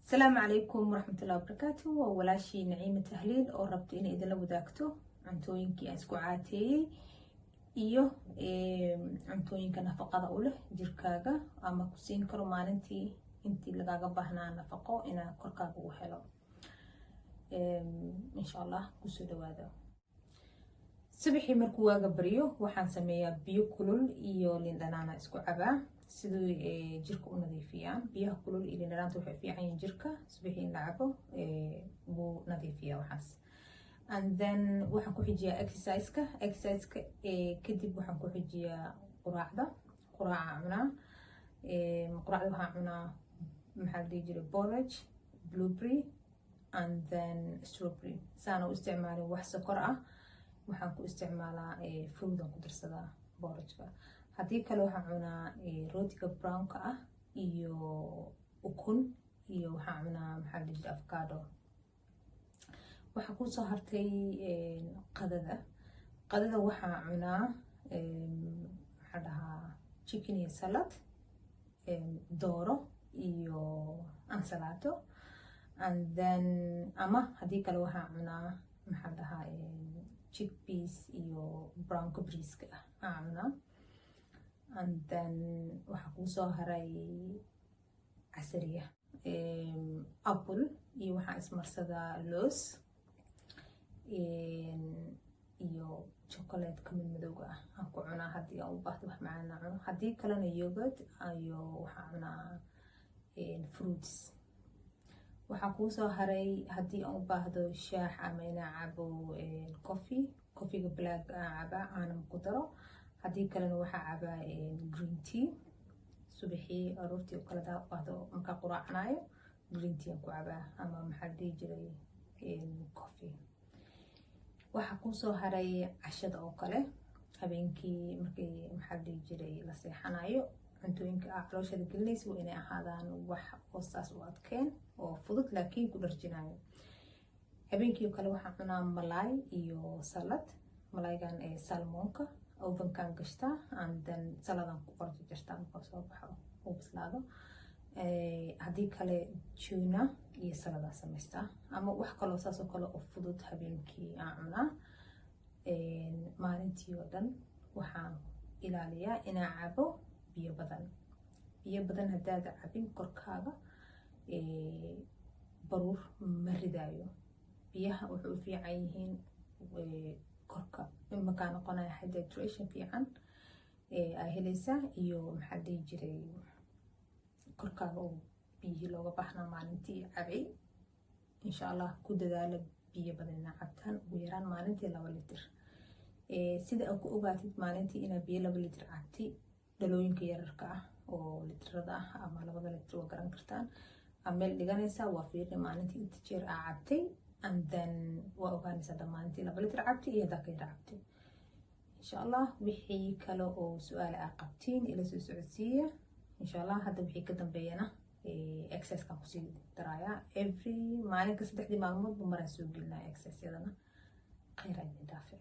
السلام عليكم ورحمة الله وبركاته. وولاشي نعيمة تهليل oo rabto inay idin la wadaagto cuntooyinkii aan isku caateeyay iyo cuntooyinka nafaqada u leh jirkaaga ama ku siin karo maalintii intii lagaaga baahnaa nafaqo inaad korkaaga u helo. insha Allah kusoo dhawaada. subaxii markuu waaga baryo waxaan sameeyaa biyo kulul iyo liin dhanaana isku cabaa sidoo jirka u nadiifiyaan. biyaha kulul iyo liin dhanaanta waxay fiican yihiin jirka subaxii in la cabo wuu nadiifiyaa waxaas. And then waxaan ku xijiyaa exercise-ka kadib waxaan ku xijiyaa quraacda cunaa. quraacda waxaan cunaa maxaa la dhihi jiray porridge, blueberry and then strawberry. saan u isticmaalin wax sokor ah, waxaan ku isticmaalaa fruit aan ku darsadaa porridge-ka. haddii kale waxaan cunaa rootiga brown-ka ah iyo ukun iyo waxaan cunaa maxaa la dhihi jiray avocado. waxaa kusoo hartay qadada waxaan cunaa maxaa dhahaa chicken iyo salad, dooro iyo ansalaato. And then ama haddii kale waxaan cunaa maxaa dhahaa chickpeas iyo brown cabriska aan cunaa. And then waxaa kusoo haray casariya apple iyo waxaan ismarsadaa loos iyo chocolate ka mid madowga ah aan ku cunaa haddii aan u baahdo wax macaan aan cuno. haddii kalena yogurt iyo waxaan cunaa fruits. waxaa kusoo haray haddii aan u baahdo shaax ama inaan cabo coffeega black aan cabaa aanan ku daro. haddii kalena waxaa cabaa green tea subaxii aroortii oo kale daa baahdo markaa quraacanayo green tea aan ku cabaa ama maxaa la dhihi jiray coffee. waxaa kusoo haray cashada oo kale habeenkii markii maxaa la dhihi jiray la seexanayo. cuntooyinka aa calooshada gelinaysa waa inay ahaadaan wax hoostaas u adkeen oo fudud laakiin ku dharjinayo. habeenkii oo kale waxaan cunaa malaay iyo salad. malaaygan salmonka ovenkan gashtaa and then saladan ku qorja jirtaa markaa soo baxo uu bislaado. haddii kale tuna iyo saladaa samaystaa ama wax kaloo saas oo kale oo fudud habeenkii aan cunaa. maalintii oo dhan waxaan ilaaliyaa inaan cabo biyo badan. haddaad cabin korkaaga baruur ma ridaayo. biyaha waxay u fiican yihiin korka markaa noqonaya hydration fiican ay helaysaa iyo maxaa la dhihi jiray korkaaga oo biyihii looga baahnaa maalintii cabay. insha Allah ku dadaala biyo badan inaad cabtaan ugu yaraan maalintii 2 litir. sida aad ku ogaatid maalintii inaad biyo 2 litir cabtay dhalooyinka yararka ah oo litirada ah ama 2 litir waa garan kartaan. meel dhiganaysaa waa fiirni maalintii inta jeer aa cabtay and then waa ogaanaysaa maalintii 2 litir cabtay iyo hadaa ka yar cabtay. insha Allah wixii kale oo su'aal aa qabtiin ila soo socodsiiya. insha Allah hadda wixii ka dambeeyana exercise-kan kusii darayaa every maalinka 3 maalmood maraan soo gelinaa exercise-yadana. khayr idin dhaafay.